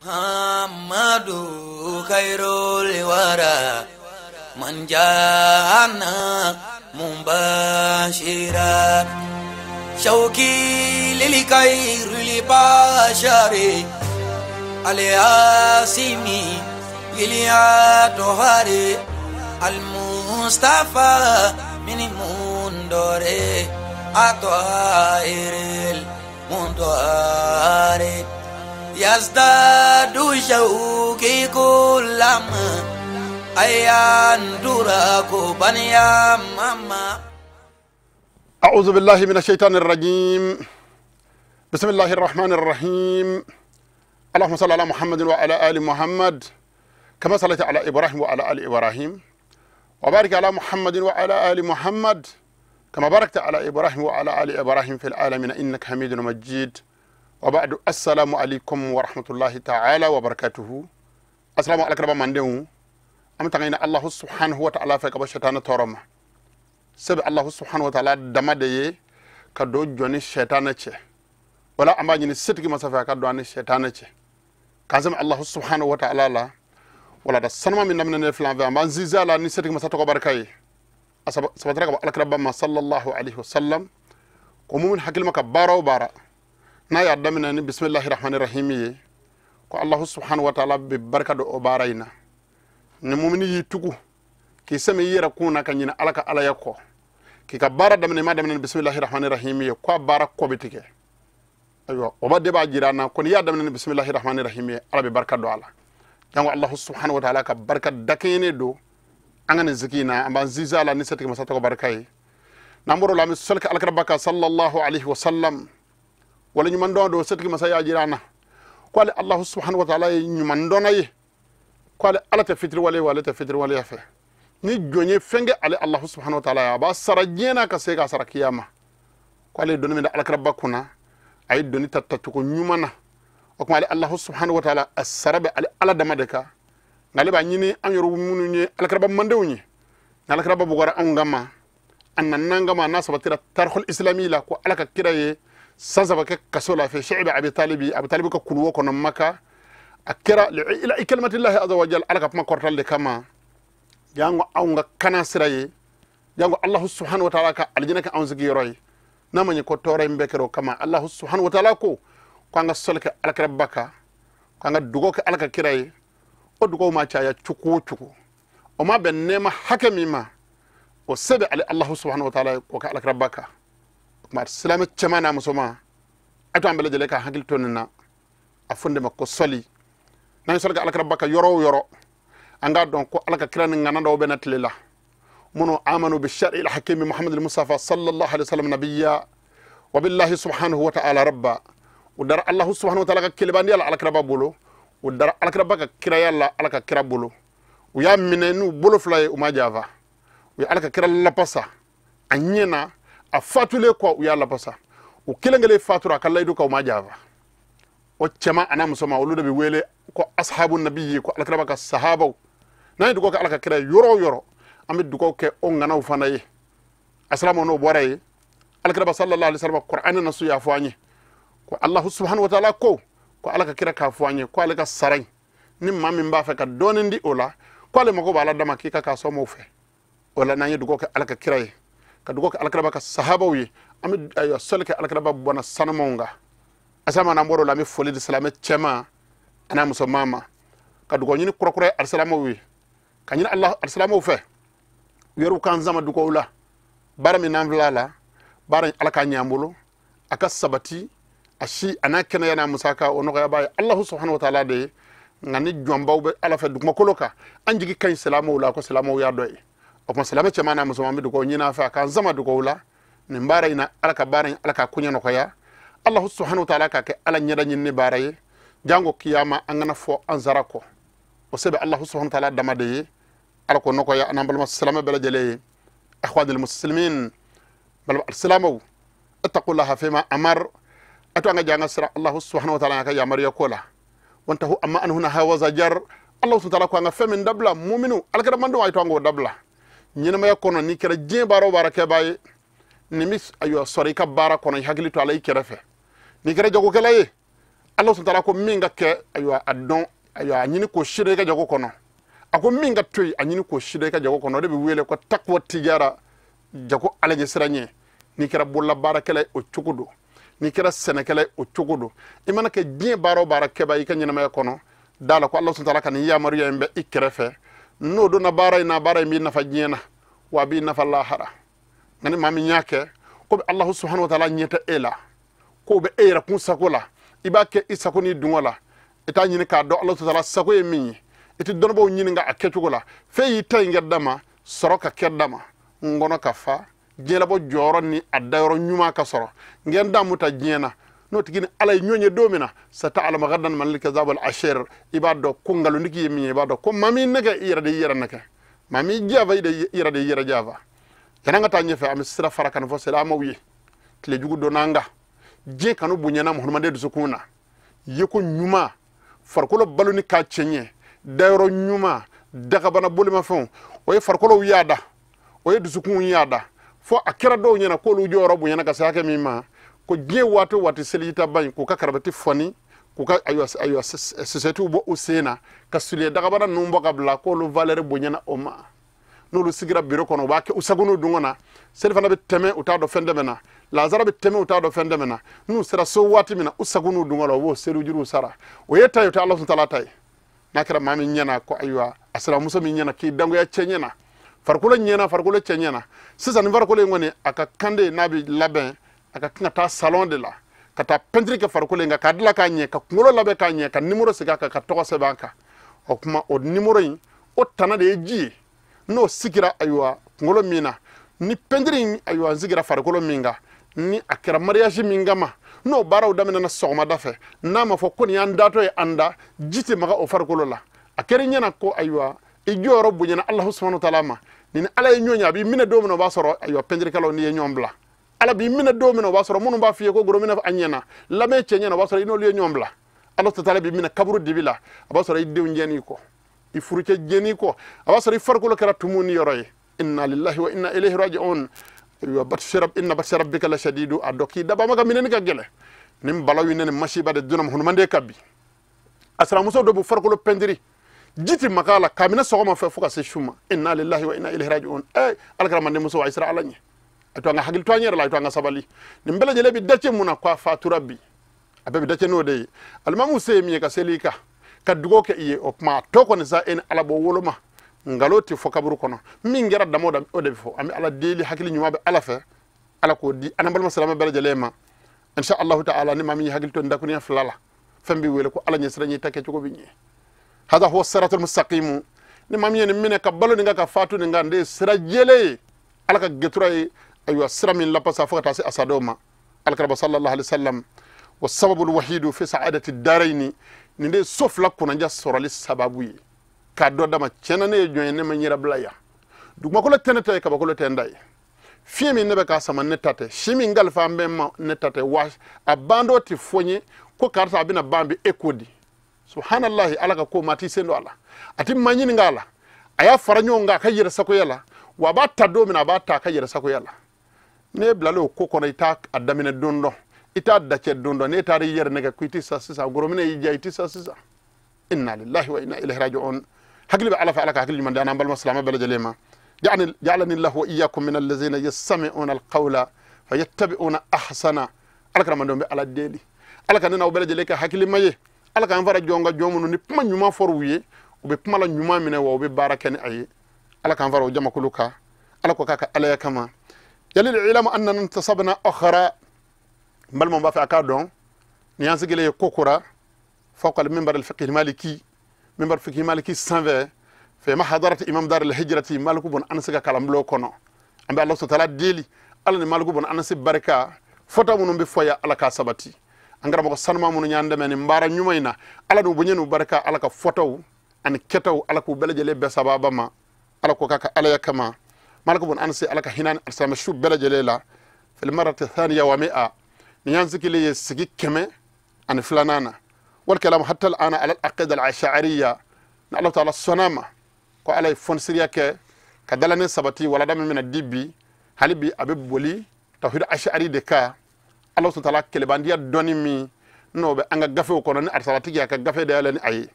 Muhammadu khairul wara man ja'ana mubashira shauki lil khairil bashari al-yasimi lil-atohari al-mustafa min mundore atohiril mundore yazdadu shauki kullama ayanduraku baniya mama. أعوذ بالله من الشيطان الرجيم. بسم الله الرحمن الرحيم. اللهم صل على محمد وعلى آل محمد كما صليت على إبراهيم وعلى آل إبراهيم وبارك على محمد وعلى آل محمد كما باركت على إبراهيم وعلى آل إبراهيم في العالمين إنك حميد مجيد. وبعد السلام عليكم ورحمة الله تعالى وبركاته. السلام عليكم رب مندهو أم تغينا الله سبحانه وتعالى فكبر شيطان تورما سبب الله سبحانه وتعالى دمدي كدو جوني شيطانة ولا أما جني ستكي مسافة كدو عني شيطانة كازم الله سبحانه وتعالى لا ولا دا سنما من نمنا نفلان فيها ما نزيزا لا نستكي مسافة كبركاي سبترك الأكرب ما صلى الله عليه وسلم ومؤمن حكيل مكا بارا وبارا نايا دمنا بسم الله الرحمن الرحيم كو الله سبحانه وتعالى ببركة دو بارينا نمؤمن يتوكو كي سمي يركونا كنينا على على يكو كي كبارا دمنا ما دمنا بسم الله الرحمن الرحيم كو بارا كو بتيكي ايوه وبعد با جيرانا كون يا دمنا بسم الله الرحمن الرحيم على ببركة دو على جانو الله سبحانه وتعالى كبركة دكيني دو angane zikina amba zizala ni setiki masata ko barkay namoro la mi solka alkarabaka sallallahu alaihi wasallam wala ñu man do setiki masaya jirana ko ale allah subhanahu wa ta'ala ñu man do nay ko ale ala ta fitri wala ta fitri wala yafa ni jonye fenge ale allah subhanahu wa ta'ala ba sarajena ka sega sara kiyama ko ale doni mi alkarabakuna ay doni tattatu ko ñumana o ko ale allah subhanahu wa ta'ala asarabe ale ala damadeka ngale ba nyini am yoru munu ni alkaraba mandew ni alkaraba bu gora am ngama annan nangama na sabatira tarhul islami la ko alaka kiraye sanzaba ke kasola fi shi'b abi talib ko kulwo ko no maka akira ila kalimati allah azza wa jalla alaka ma kortal de kama jango aw nga kana siraye jango allah subhanahu wa ta'ala ka aljina ka an zigi roy namani ko tore mbekero kama allah subhanahu wa ta'ala ko nga solke alkaraba ka nga dugo ke alaka kiraye dugo ma caya cuku o ma ben nema hakami ma o sebe ali allah subhanahu wa ta'ala ko ka alkrabaka ma salama chamana musoma ato ambele jele ka hakil tonina afunde makko soli nan solga alkrabaka yoro anga don ko alaka kiran ngana do benatlela muno amanu bi shar'i al hakim muhammad al mustafa sallallahu alaihi wasallam nabiyya wa billahi subhanahu wa ta'ala rabba udar allah subhanahu wa ta'ala kilbandi al alkrababulu udara alkarabaka kira yalla alaka kira bolo uya minenu bolo fly umajava uya alaka kira lapasa anyena afatule ko uya lapasa ukilengele fatura kallaydu ka umajava o chema ana musoma uludo bi wele ko ashabun nabiyyi ko alkarabaka sahaba nay dugo ka alaka kira yoro amit dugo ke o ngana ufanaye assalamu no boray alkaraba sallallahu alaihi wasallam qur'ana nasu ya fanye ko allah subhanahu wa ta'ala ko alaka kira ka fuanye ko alaka saray ni mamin ba fa ka donindi ola ko ale mako bala dama kika ka so mo fe ola nanye dugo ka alaka kiraye ka dugo ka alaka baka sahaba wi ami ayo solke alaka ba bona sanamonga asama na mboro la mi foli de salame chema ana muso mama ka dugo nyini kurokure arsalamu wi ka nyini allah arsalamu fe yeru kan zama dugo ula barami namlala baran alaka nyambulo aka sabati ashi anakena yana musaka ono ya bay allah subhanahu wa ta'ala de ngani jombaw be ala fa duk makoloka anjigi kan salamu la ko salamu ya doy o ko salamu ce mana musuma mi ko nyina fa kan zama du ko la ni mbaraina alaka barin alaka kunya no ko ya allah subhanahu wa ta'ala ka ke ala nyada nyinni baraye jango kiyama angana fo anzara ko o sebe allah subhanahu wa ta'ala damade alako no ko ya anambal salamu bela jele akhwadul muslimin bal salamu attaqullaha fima amar atanga janga sira allah subhanahu wa ta'ala ka ya mariya kola wanta hu amma anhuna hawa zajar allah subhanahu wa ta'ala ko nga femin dabla mu'minu alkara mando ay to ngo dabla nyina ma yakono ni kera je baro barake baye ni mis ayo sori ka bara kono hagli to alay kerefe ni kera jogo kala ye Allah subhanahu wa ta'ala ko minga ke aywa adon aywa nyini ko shire ka jago kono ako minga toy anyini ko shire ka jago kono de be wele ko takwa tijara jago alaje siranye ni kira bolla barakale o cukudu ni kira senekale o cukudu imana ke bien baro barake ba ikanya na kono dala ko Allah subhanahu wa ta'ala kan ya maru yambe ikrefe no do na bara mi na fajina wa bi na falahara ngani mami nyake ko be Allah subhanahu wa ta'ala nyeta ela ko be era kun sakola ibake isakoni dungola eta nyini ka do Allah subhanahu wa ta'ala sako yemi iti don bo nyini nga akechugola fe yita ngedama soroka kedama ngono kafa jela bo joro ni adayro nyuma ka soro ngenda muta jena no tigini alay nyonye domina sa ta'ala magadan man likazab al ashir ibado kungalu ndiki yemi ibado ko mami nega yira naka mami java ide yira java yananga tanye fe am sira farakan fo selama wi tile jugu do nanga je kanu bunyana muhammade du sukuna yeko nyuma farkolo baluni ka chenye dayro nyuma daga bana bolima fon o farkolo yada o du sukun yada fo akira do nyana ko lu joro bunyana ka sake mima ko je wati selita ban ko ka karbati foni ko ka ayo sesetu bo usena ka sule daga bana numbo kabla ko lu valeur bunyana oma no lu sigira biro kono ba ke usagunu dungona selfana be teme utado fendemena lazara be teme utado fendemena nu sera so wati mina usagunu dungolo wo selu juru sara o yeta yota Allah subhanahu wa ta'ala nakira mami nyana ko aywa asra muso mi nyana ki dango ya chenyena farkulo chenyena sisa ni farkulo ngoni aka kande nabi laben aka kinata salon de la kata pentri ke farkulo nga kadla ka nye ka ngolo labe ka nye ka numero siga ka to se banka o kuma o numero yi o tanade eji no sigira aywa ngolo mina ni pendring aywa sigira farkulo minga ni akira mariage mingama no baraw damena na sogma dafe nama fo kun yan dato e anda jiti maga o farkulo la akere nyana ko aywa e joro bunyana Allah subhanahu wa ta'ala ma ni ala e nyonya bi mina do no basoro aywa pendri kala ni nyombla ala bi mina do no basoro munu ba fiye ko goro mina anyana lame chenyana basoro ino li nyombla Allah ta'ala bi mina kaburu dibila basoro e dew njeni ko i furuke jeni ko abasari farkulo kala tumuni yoroy inna lillahi wa inna ilayhi raji'un wa batshirab inna batsirabbika la shadidu adoki daba maga minen ga gele nim balawi nen mashiba de dunam hunu mande kabbi asra muso do bu farkulo pendiri jiti makala kamina sogoma fa fuka se shuma inna lillahi wa inna ilayhi raji'un alkara mande muso wa isra alanye to nga hagil to anyere la to nga sabali nim bele jele bi dace muna kwa faturabbi abe dace no de almamu semi ka selika kadugo ke iye okma toko ne sa en ala bo woloma ngaloti fo kaburu kono min ngera damoda o de fo ami ala deli hakili nyuma be ala fe ala ko di anambal masalama bele jelema insha Allah ta'ala ni mami hakil to ndakuni flala fambi wele ko ala nyesra nyi take ko binye hada huwa siratul mustaqim ni mami ni mine ka balo ni ngaka fatu ni ngande sira jele ala ka getura aywa sira min la pasa fo ta si asadoma alkaraba sallallahu alaihi wasallam والسبب الوحيد في سعادة الدارين ninde sof la kuna nja sorali sababu yi ka do dama chena ne joye ne manyira blaya dugma ko la tenete ka ba ko la tendai fiemi ne be ka sama netate shimi ngal fa mbemma netate wash abando ti fonye ko karta abina bambi ekodi subhanallahi alaka ko mati sendo ala ati manyini ngala aya faranyo nga ka yira sako yala wa ba ta do mina ba ta ka yira sako yala ne blalo ko ko na ita adamine dondo ita dace dondo ne tare yer nega kuiti sasa goromine yijaiti sasa inna lillahi wa inna ilaihi raji'un hagli ba ala fa alaka hagli man dana bal maslama bal jalema ja'alani allah wa iyyakum min allazina yastami'una alqawla fayattabi'una ahsana alaka man dombe ala deli alaka nana bal jaleka hagli maye alaka an fara jonga jomunu ni puma nyuma for wiye obe puma la nyuma mine wa obe barakani ayi alaka an fara jama kuluka alako kaka alaya kama yalil ilama annana intasabna akhara بل من بافع كادون نيانس جلي كوكورا فوق المنبر الفقه المالكي منبر الفقه المالكي 120 في محاضرة إمام دار الهجرة مالكو بن أنس كلام لو كونو أم الله سبحانه وتعالى ديلي الله مالكو بن أنس بركة فتا منو بفويا على كاسبتي angara mako sanma mun nyande men mbara nyumayna ala do bunyenu baraka ala ka fotow an ketaw ala ko belajele be sababa ma ala ko kaka ala yakama malako bun ansi ala ka hinan alsama shu belajele la fil marrati thaniya wa 100 نيانزك لي يسجي كمه عن فلانانا والكلام حتى الآن على العقيدة الأشاعرية نعلم تعالى الصنامة وعلى فونسريا كدلنا سبتي ولا دم من الدبي هالبي أبي بولي توحيد أشاعري دكا الله تعالى كلبانديا دوني مي no be anga gafe ko ni arsalati ya ka gafe da yalani ay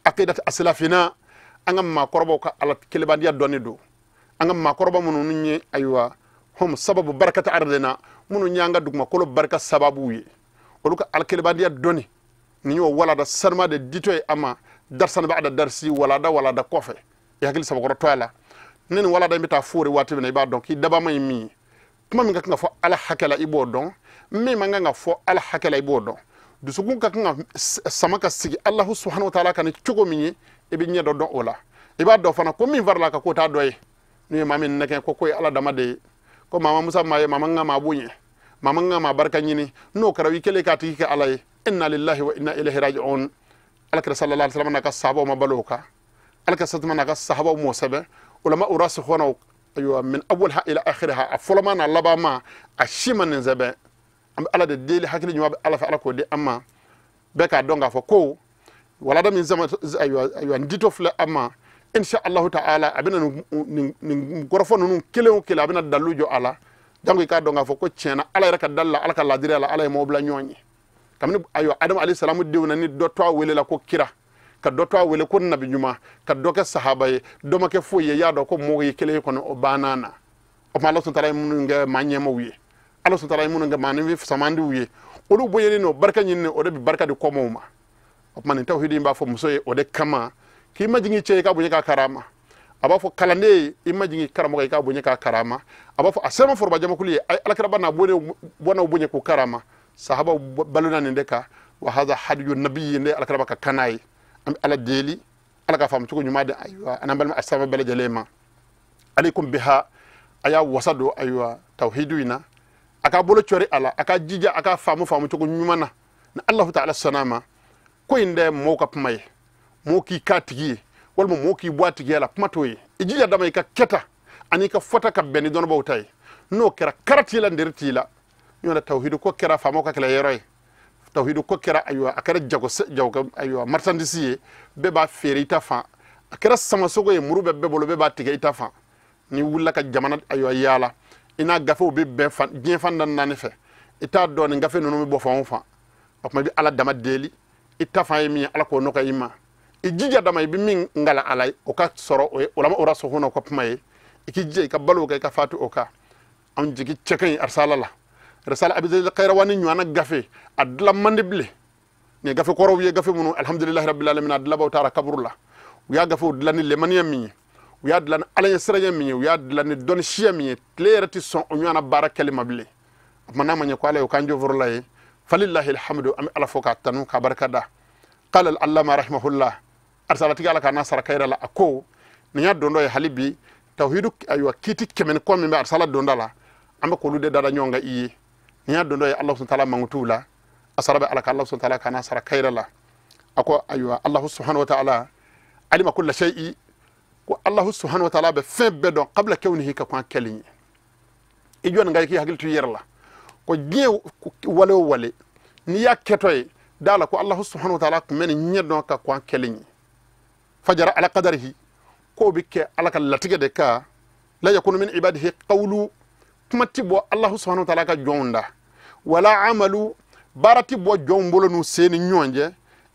aqidat aslafina anga ma korbo ka ala kilibandiya doni do anga ma korbo munu nyi aywa hum sababu barakata ardina munu nyanga dugma kolo baraka sababu yi oluka al kilibandiya doni ni yo wala da sarma de ditoy ama darsan ba'da darsi wala da kofe ya gil sababu toyala nen wala da mita furi wati ne ba donc daba may mi kuma mi nga fo ala hakala ibo don mi manga nga fo ala hakala ibo don du sugun ka nga samaka sigi allah subhanahu wa ta'ala kan cugo mi e bi nyedo don ola e ba do fana ko mi varla ka ko ta doye ni mamin nake ko koy ala dama de ko mama musa maye mama nga ma bunye mama nga ma barka nyini no karawi kele ka tiki ka alay inna lillahi wa inna ilaihi raji'un alaka sallallahu alaihi wasallam naka sahaba ma baloka alaka satma naka sahaba mo sabe ulama urasikhuna aywa min awwalha ila akhirha afulama na labama ashiman zabe am ala de deli hakili nyuma ala fa ala ko de amma beka donga fa ko wala da min zama aywa ndito fle amma insha Allah ta'ala abina ni gorofo nun kele kele abina dalujo ala dango ka donga fa ko cena ala raka dalla ala ka ladire ala mo bla nyonyi kamni aywa adam alayhi salamu dewna ni do to wele la ko kira ka do to wele ko nabi nyuma ka do ka sahaba ye do make foye ya do ko mo ye kele ko no banana o ma Allah ta'ala mun nga manyema wiye Allah ta'ala mun nga manwi samandi wiye o do boyeni no barka nyinne o de bi barka de ko moma o man tawhidi mba fo musoye o de kama ki majingi che ka bunye ka karama aba fo kalande imajingi karamo ka bunye ka karama aba fo asema for ba jama kuliye ay alakara bana bona bunye ko karama sahaba baluna ne deka wa hadha hadyu nabiyyi ne alakara ka kanai am ala deli alaka fam tuko nyuma de aywa anambal ma asaba bele jalema alaikum biha aya wasado aywa tawhiduina aka bolo chori ala aka jija aka famu tuko nyuma na Allah ta'ala sanama ko inde mo ka pmay mo ki katigi wal mo ki boati gela pmatoyi ijija damay ka keta ani ka fota ka beni don bawtay no kera karati la ndirtila ñona tawhidu ko kera famo ka kala yeroy tawhidu ko kera aywa akara jago aywa martandisiye be ba feri ita fa akara sama sogo e muru be bolo be ba tige ita fa ni wulla ka jamana aywa yala ina gafo be be fan bien fan dan nan fe ita don ngafe no mi bo fa on fa ma bi ala dama deli ita fa mi ala ko no ka yima ijija dama bi min ngala alay o ka soro o ulama ora so hono ko pmaye ikije ka balo ka fatu o ka on jigi cekan arsalala risala abidil khairawani nywana gafe adla mandible ne gafe ko rawiye gafe munu alhamdulillah rabbil alamin adla bawtara kabrullah wiya gafe dlani lemaniya mi wiya dlani alay siraya mi wiya dlani don shiya mi lerati son o nywana barakali mable manama nya ko alay o kanjo vorlay falillahi alhamdu am ala foka tanu ka barakada qala al allama rahimahullah arsalati ala kana sara khairala ako niya dondo e halibi tawhidu aywa kiti kemen ko mi arsala dondala ambe ko lude dada nyonga iye niya dondo e Allah subhanahu wa ta'ala mangutula asarabe ala Allah subhanahu wa ta'ala kana sara khairala ako aywa Allah subhanahu wa ta'ala alima kull shay'i ko Allah subhanahu wa ta'ala be febbe don qabla kawnihi ka kwa kelini e joni ngay ki hagiltu yerla ko je wale ni yaketoy dala ko Allah subhanahu wa ta'ala ko men nyedon ka kwa kelini fajara ala qadarihi ko bikke ala ka latige de ka la yakunu min ibadihi qawlu kumatibo Allah subhanahu wa ta'ala ka jonda wala amalu baratibo jombolo nu seni nyonje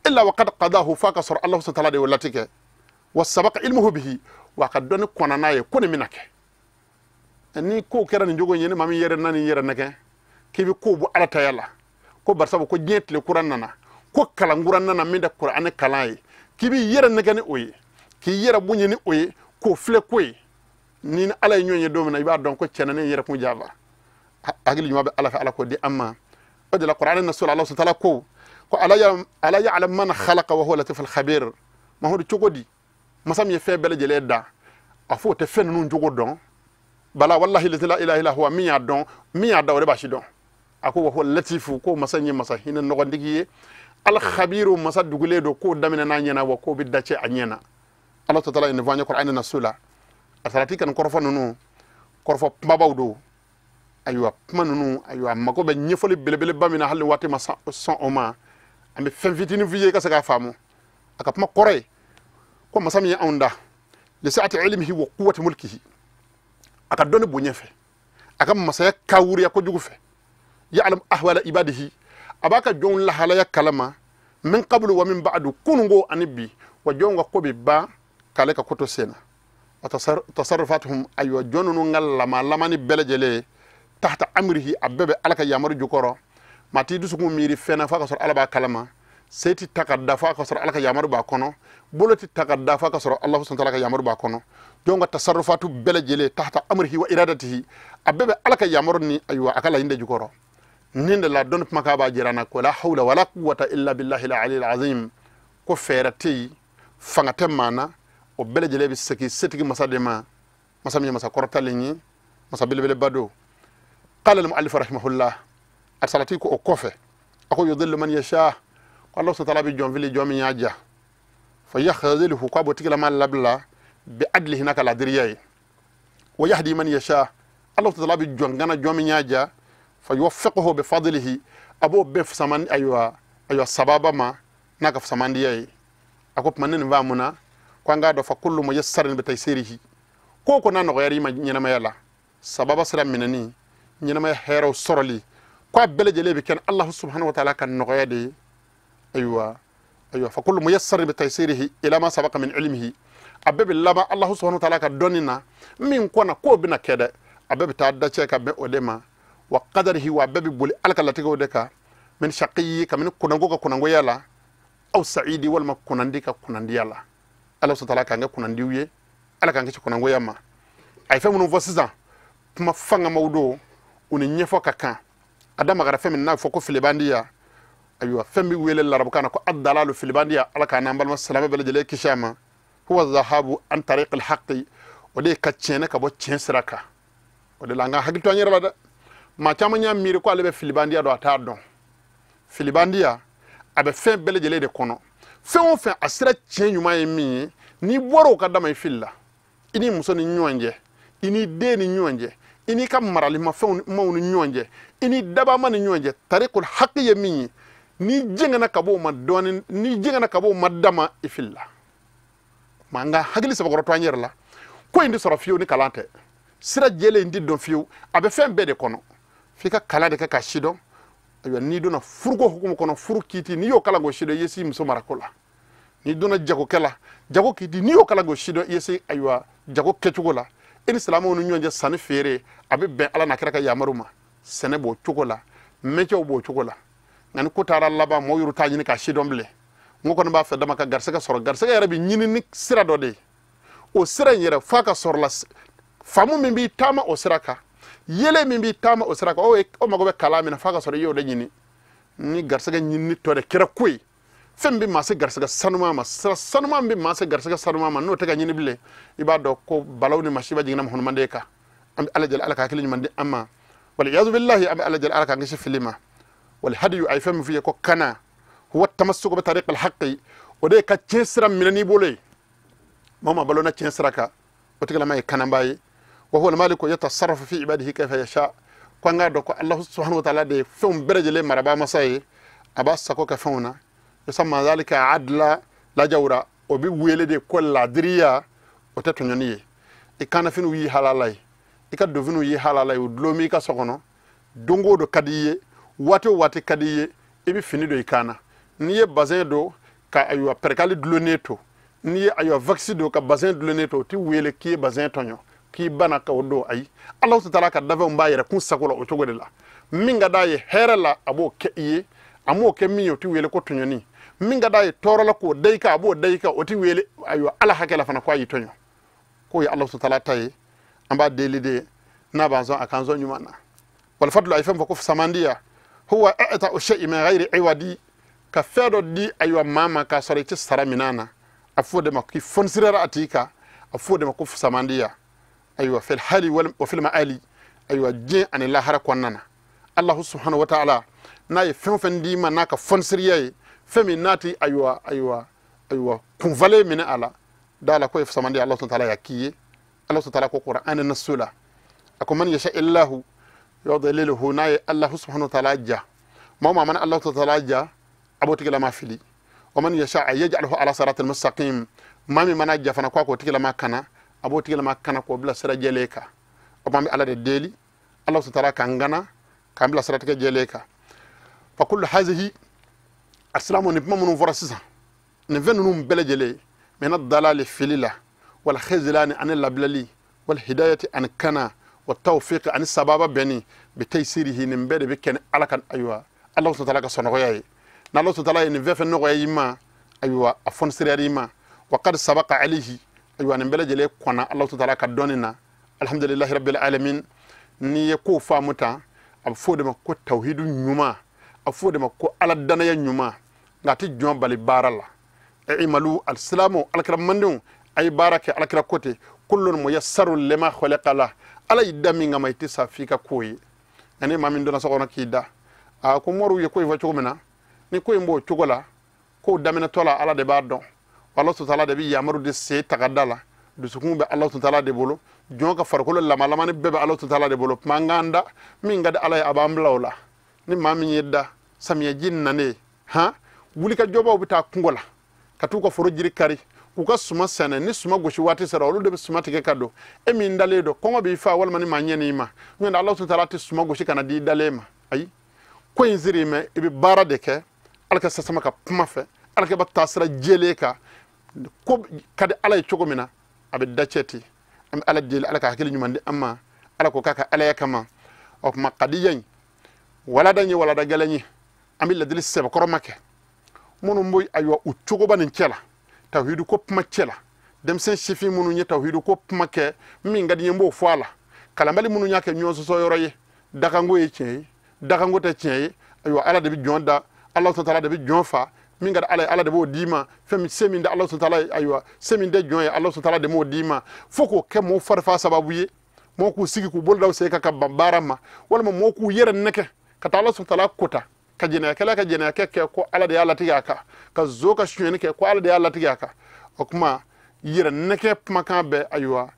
illa waqad qadahu fa kasar Allah subhanahu wa ta'ala de latige wasabaqa ilmuhu bihi wa qad don konanaye kone minake ni ko kera ni jogo nyene mami yere nani yere nake kibi ko bu ala tayala ko barsabo ko jetle kuran nana ko kala nguran nana minda qur'an kalay kibi yere nake ni oye ki yere bunye ni oye ko fle koy ni ala nyonye domina iba don ko cenane yere ko java agli nyuma be ala fa ala ko di amma odla qur'an nasul Allah subhanahu wa ta'ala ko ala ya'lam man khalaqa wa huwa latiful khabir ma hodo chogodi masam ye fe bele jele da afo te fen nun jogo don bala wallahi la ilaha illa huwa miya don miya da wore bashi don ako wa huwa latifu ko masanye masahina no gondigiye al khabiru masad dugule do ko damina na nyana wa ko biddace anyena Allah ta'ala in vanya qur'an nasula asalati kan korfo nunu korfo mabawdo aywa manunu aywa mako be nyefoli belebele bamina halli wati ma son oma ambe fen fitini viye ka saka famu aka pma kore ko masami onda li sa'ati ilmihi wa quwwati mulkihi aka doni bunyefe aka masaya kawuri ko jugufe ya'lam ahwala ibadihi abaka jon la halaya kalama min qablu wa min ba'du kunungo anibi wa jonga ko be ba kale ka koto sena wa tasarrufatuhum aywa jonunu ngalla ma lamani belejele tahta amrihi abebe alaka yamaru jukoro mati dusuku miri fena fa ka sor alaba kalama seti takadda fa ka sor alaka yamaru ba kono boloti takadda fa ka sor Allah subhanahu wa ta'ala ka yamaru ba kono jonga tasarrufatu belejele tahta amrihi wa iradatihi abebe alaka yamaru ni aywa akala inde jukoro ninde la don maka ba jirana ko la hawla wala quwwata illa billahi al-ali al-azim ko ferati fangate mana o belejele bi seki setigi masadema masami masa kortalinyi masa bilbele bado قال المؤلف رحمه الله أرسلتيكو أكوفة أكو يضل من يشاء الله سبحانه وتعالى بجون فيلي جومي ياجا فيخذله قابو تيكلا ما لبلا بعدله هناك الأدرياء ويهدي من يشاء الله سبحانه وتعالى بجون غانا جومي ياجا فيوفقه بفضله أبو بف سمان أيوة سبابا ما ناك فسمان دياي أكو منين فامنا كوانغا دو فكل ميسر بتيسيره كوكو نانو غيري ما ينما يلا سبابا سلام منني ñinama hero soroli ko belejele be ken Allah subhanahu wa ta'ala kan nogoyade aywa fa kullu muyassar bi taysirihi ila ma sabaqa min ilmihi abebe lama Allah subhanahu wa ta'ala ka donina min kona ko bina kede abebe ta dace ka be odema wa qadarihi wa abebe buli alka latigo deka min shaqiyi ka min kunango yala aw sa'idi wal ma kunandika kunandi yala Allah subhanahu wa ta'ala ka nga kunandi wiye alka nga ci kunango yama ay fe mun vosiza kuma fanga mawdo uni nyefo kaka adama gara femi na foko filibandiya aywa femi wele larabu kana ko addalalu filibandiya alaka na mbal salama bele jele kishama huwa dhahabu an tariq al haqq ode ka chene ka bo chen siraka ode langa hagito anyira bada ma chama nya miri ko alebe filibandiya do ata don filibandiya abe fe bele jele de kono fe on fe asira chen nyuma yemi ni boro ka dama filla ini muso ni nyonje ini de ni nyonje ini kam marali ma fewn mawnu nyonje ini daba man nyonje tariqul haqqi yami ni jengana kabo ma don ni jengana kabo madama ifilla manga hagli sabagoro to anyerla ko indi soro fiyo ni kalante sira jele indi don fiyo abe fen bede kono fika kalade ka kashido ayo ni dona furgo hukumu kono furukiti ni yo kala go shido yesi muso marakola ni dona jago kiti ni yo kala go shido yesi aywa jago kechugola in islamu nu nyonje sani fere abe ben ala na kira ka yamaruma sene bo chukola mecho bo chukola ngani kutara laba mo yuru tajini ka shidomble ngoko no ba fe dama ka garsega soro garsega yarabi nyini ni sira dode o sira yere faka sorla famu mimbi tama o siraka yele mimbi tama o siraka o magobe kalami na faka soro yo de nyini ni garsega nyini to de kira kuy fembi mase garsega sanuma ma sanuma mbi mase garsega sanuma ma no tega nyini bile ibado ko balawni mashiba jingna hono mandeka am alajal alaka kili mandi amma wal yazu billahi am alajal alaka ngishi filima wal hadiyu ay fem fi ko kana huwa tamassuku bi tariq al haqqi ode ka cesra minani bolay mama balona cesra ka otigala may kanambayi wa huwa al maliku yatasarrafu fi ibadihi kayfa yasha ko ngado ko Allah subhanahu wa ta'ala de fem berejele maraba masay abassa ko ka fauna يسمى ذلك عدل لا جورا وبي ويلدي كل لادريا وتتنينيه كان فينو يي حلالاي ikado vinu yi halala yu dlomi ka sokono dongo do kadiye wati kadiye ebi fini do ikana niye bazin do ka ayo perkali dloneto niye ayo vaccine do ka bazin dloneto ti wele ki bazin tonyo ki bana ka odo ay Allah ta'ala ka dava mbayere kun sakola o togode la minga daye herala abo ke iye amo ke miyo ti wele ko tonyo ni minga daye torola ko deyka abo deyka o ti wele ayo ala hakela fana ko ayi tonyo ko ya Allah ta'ala tay amba delide na banzo akanzo nyumana wal fadlu ay fam ko samandiya huwa a'ta shay'in min ghairi iwadi ka fedo di aywa mama ka sore ci saraminana afode makki fonsirara atika afode makko samandiya aywa fil hali wa fil maali aywa je an la hara konnana Allah subhanahu wa ta'ala na ye fen di manaka fonsiriye femi nati aywa kun vale min ala dala ko samandiya Allah ta'ala yakiye Allah ta'ala ko Qur'an nasula ako man yasha illahu yudlilhu na Allah subhanahu wa ta'ala ja mama man Allah ta'ala ja abotigala ma fili wa man yasha yaj'alhu ala siratal mustaqim mami manaja fana ko tigala ma kana abotigala ma kana ko bla sira jeleka o mami ala de deli Allah ta'ala kangana kam bla sira tigala jeleka كل هذه السلام نبما من فرسسا نفنهم بلجلي من الضلال في الله والخذلان عن اللبللي والهداية عن كنا والتوفيق عن السبب بني بتيسيره نمبر بكن على كان أيوة الله سبحانه وتعالى صنعه نالله سبحانه وتعالى نفف النوع ما أيوة أفن سريري ما وقد سبق عليه أيوة نمبر جلي كنا الله سبحانه وتعالى كدوننا الحمد لله رب العالمين نيكو فامتا أفود ما كو توحيد نيوما أفود ما كو على الدنيا نيوما ngati jon bali barala e imalu alislamu alakira mandun ay barake alakira kote kullun muyassaru lima khalaqala ala idami ngama itisa fika koyi nani mamin dona sokona kida a ko moru ye koy fa chogomena ni koy mbo chogola ko damina tola ala de badon Allah subhanahu wa ta'ala de bi yamaru de se tagadala du sukumbe Allah subhanahu wa ta'ala de bolo jonka farkolo lama lama ni bebe Allah subhanahu wa ta'ala de bolo manganda min ngada ala abamlawla ni mamin yedda samiya jinnane ha wuli ka joba ubita kungola katuko foro jiri kari uka suma sene ni suma goshi wati sara olu de suma tike kado e min dale do kongo bi fa wal mani manyeni ma ngenda Allah subhanahu wa ta'ala suma goshi kana di dale ma ay ko inziri me ibi bara de ke alka sasama ka puma fe alka ba tasra jele ka ko kade alay chogomina abe dacheti am ala jele alka hakili nyumande amma ala ko kaka ala yakama ok maqadiyan wala danyi wala da galanyi amil la dilis sebe koromake munu mboy aywa uchugo banin cela tawhidu ko puma cela dem sen shifi munu nye tawhidu ko puma ke min ngadi yembo foala kala mbali munu nyake nyoso so yoroye dakango e cey dakango te cey aywa ala de bi jonda Allah subhanahu wa ta'ala de bi jonfa min ngada ala de bo dima femi semin da Allah subhanahu wa ta'ala aywa semin de jonye Allah subhanahu wa ta'ala de mo dima foko ke mo farfa sababu ye mo ku sigi ku boldaw se ka barama wala mo ku yere neke kata Allah subhanahu wa ta'ala kota ka jina kala ka jina ke ko ala de Allah tiga ka zo ka shuyene ke ko ala de Allah tiga ka o kuma yira neke makan be aywa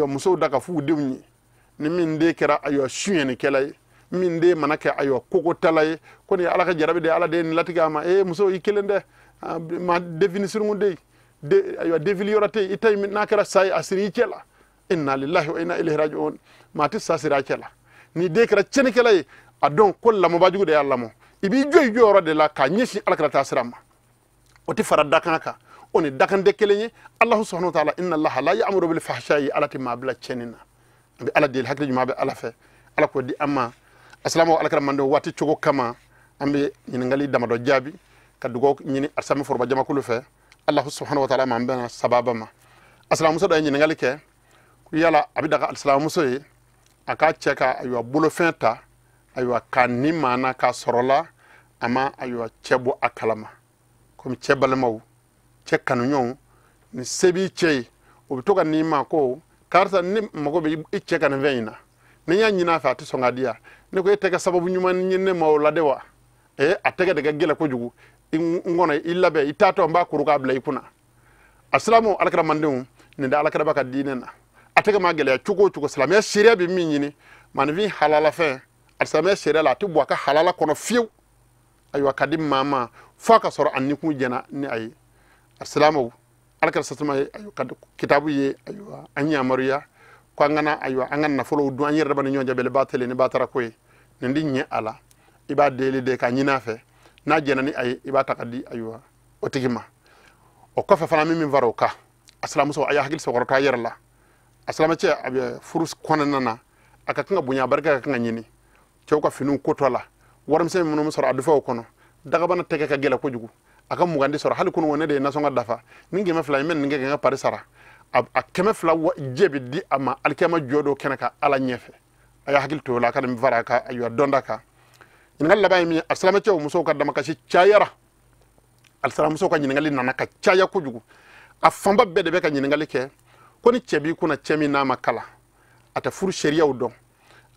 muso daga fu dewni ni min de kera aywa shuyene kelay min de manake aywa koko talay ko ni ala ka jarabe de ala de ni latiga ma muso ikelende ma définition ngunde de aywa devil yorate itay min nakara say asiri kela inna lillahi wa inna ilaihi raji'un ma tisasira kela ni de kera chene kelay adon kolla mo bajugo de Allah mo ibi joy joro de la ka nyeshi alakara tasirama oti farada kanka oni dakan de kelenye Allah subhanahu wa ta'ala inna Allah la ya'muru bil fahsha'i alati ma bla chenina bi ala del hakri ma be ala fe ala ko di amma assalamu alakara mando wati chogo kama ambe nyini ngali damado jabi kadugo nyini arsami forba jama kulu fe Allah subhanahu wa ta'ala ma mbena sababa ma assalamu so do nyini ngali ke ku yala abi daga assalamu so yi aka cheka aywa bulo fenta aywa kanni mana ka sorola ama aywa chebo akalama comme chebalmaw chekkanu nyon ni sebi chey o bitoka ni ma ko karta ni mago be chekkan veina ni nya nyina fa to songa dia ni ko etega sababu nyuma ni ne mawla dewa atega daga gela ko jugu ngona illa be itato mba kuruka abla ikuna assalamu alaikum mandum ni da alakara baka dinena atega magele ya chugo salam ya sharia be min yini manvi halala fa asame sharia la tu boka halala kono fiu aywa kadim mama faka soro anniku jena ni ay assalamu alakar satuma ayu kitabu ye aywa anya mariya ko ngana aywa angana folo du anyi raba ni nyonja bele batele ni batara koy ni ndinye ala iba dele de ka nyina fe na jena ni ay iba takadi aywa otigima o ko fa fana mi varoka assalamu so aya hagil so warka yerla assalamu ce abe furus konana aka kanga bunya barka kanga nyini ce ko finu kotola waram se mun musor adu fa kono daga bana tege ka gela ko jugu aka mugandi sor hal kun wonne de na songa dafa ninge ma fla men ninge nga pare sara a keme fla jebi di ama alkema jodo kenaka ala nyefe aya hagil to la kadam varaka ayu dondaka ngal la bay mi assalamu ce muso ka dama ka ci chayara assalamu so ka ngali nanaka chaya ko jugu a famba bede be ka ngali ke koni cebi kuna cemi na makala ata furu sharia udon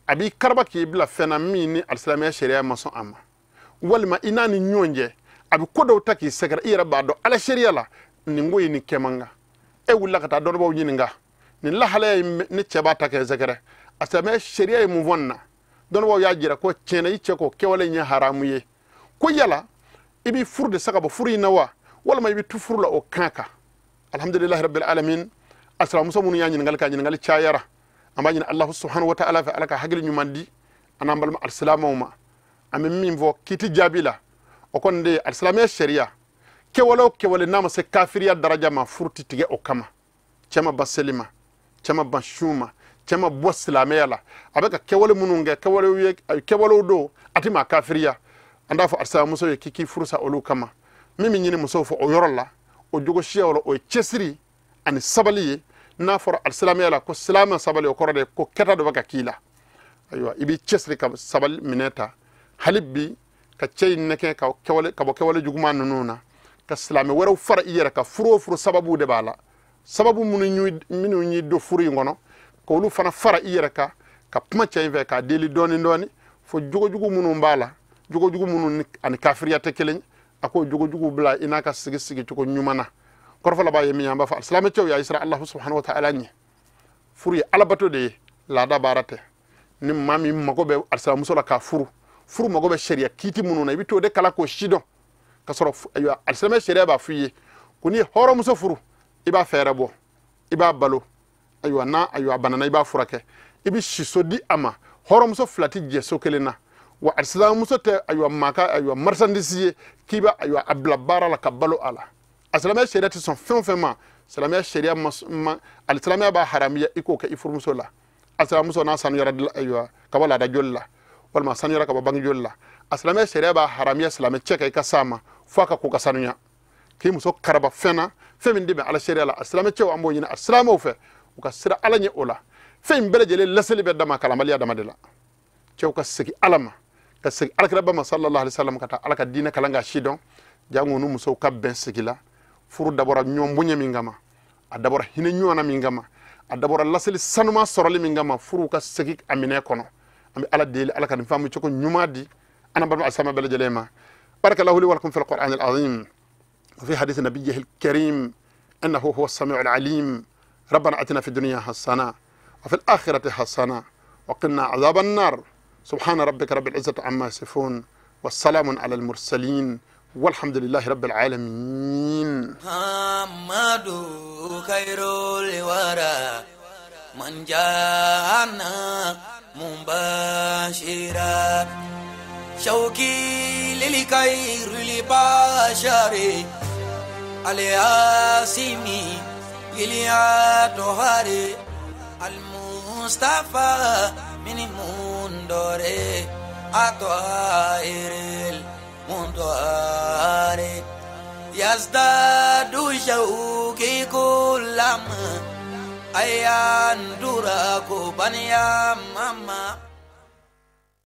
abi karba ki bila fena mini alislamiya sharia mason amma walma inani nyonje abi kodo taki sekara ira bado ala sharia la ningo yini kemanga e wulla kata don baw nyininga ni la hala ni ceba take sekara alislamiya sharia mu vonna don baw ya jira ko cena yice ko kewale nya haramu ye ko yala ibi furde saka bo furi nawa walma ibi tufurla o kanka alhamdulillah rabbil alamin assalamu so mun ya ngal ka ngal chayara amma Allah subhanahu wa ta'ala fa alaka hagil nyumandi anambal ma assalamu ma amin min vo kiti jabila o kon de al-islamiyya sharia kewale nama se kafiriya daraja ma furti tige o kama chama baselima chama bashuma chama boslamiyya la abeka kewale mununge kewale do atima kafiriya anda fo al-islamiyya muso kiki fursa olu kama mimi nyini muso fo o yorolla o jogo shewolo o chesri ani sabali na for al-islamiyya la ko salama sabali o korode ko keta do baka kila aywa ibi chesri ka sabal mineta halibbi ka cey neke ka kewale juguma nununa ka salame waraw fara iyera ka furo sababu de bala sababu minu nyi do furi ngono ko lu fana fara iyera ka puma cey ve ka deli doni fo jugo munu mbala jugo munu ani kafiriyate kelen ako jugo bla inaka sigi ko nyumana korfa la baye mi yamba fa salame cey ya isra allah subhanahu wa ta'ala ni furi alabato de la da barate nim mami magobe al-salamu sola ka furu magobe sharia kiti munu na ibito de kala ko shido kasoro aywa al-salamu sharia ba fuye kuni horo muso furu iba fere bo iba balo aywa banana iba furake ibi shisodi ama horo muso flati je sokelena wa al-salamu muso te maka marsandisiye kiba abla bara la kabalo ala al-salamu sharia ti son fin salamu sharia al-salamu ba haramiya iko ka ifur muso la asalamu muso na sanu yara kabala da jolla walma sanu yara ka bang jolla asalamu sharia ba haramiya salamu cheka ka sama faka ko ka sanuya ki muso karaba fena femin dibe ala sharia la asalamu chewa ambo nyina asalamu fe ka sira ala nye ola fem bele jele laseli be dama kala maliya dama de la chew ka sigi alama ka sigi alkaraba ma sallallahu alaihi wasallam kata alaka dina kala nga shidon jangu nu muso ka ben sigila furu dabora nyombunya mingama adabora hine nyona mingama adabora laseli sanuma soroli mingama furu ka segi amine kono ambi ala deli ala kan famu ci ko nyumadi ana banu asama bel jelema barakallahu li wa lakum fil qur'an al azim wa fi hadith nabiyhi al karim innahu huwa as-sami'u al alim ربنا اتنا في الدنيا حسنه وفي الاخره حسنه وقنا عذاب النار سبحان ربك رب العزه عما يصفون والسلام على المرسلين والحمد لله رب العالمين محمد خير الورى من جاءنا مباشرا شوقي للخير البشر الياسمي إليا طهاري المصطفى من مندوري أطهير المندوري يزداد شوقي كلما أيان دراكو بنيا ماما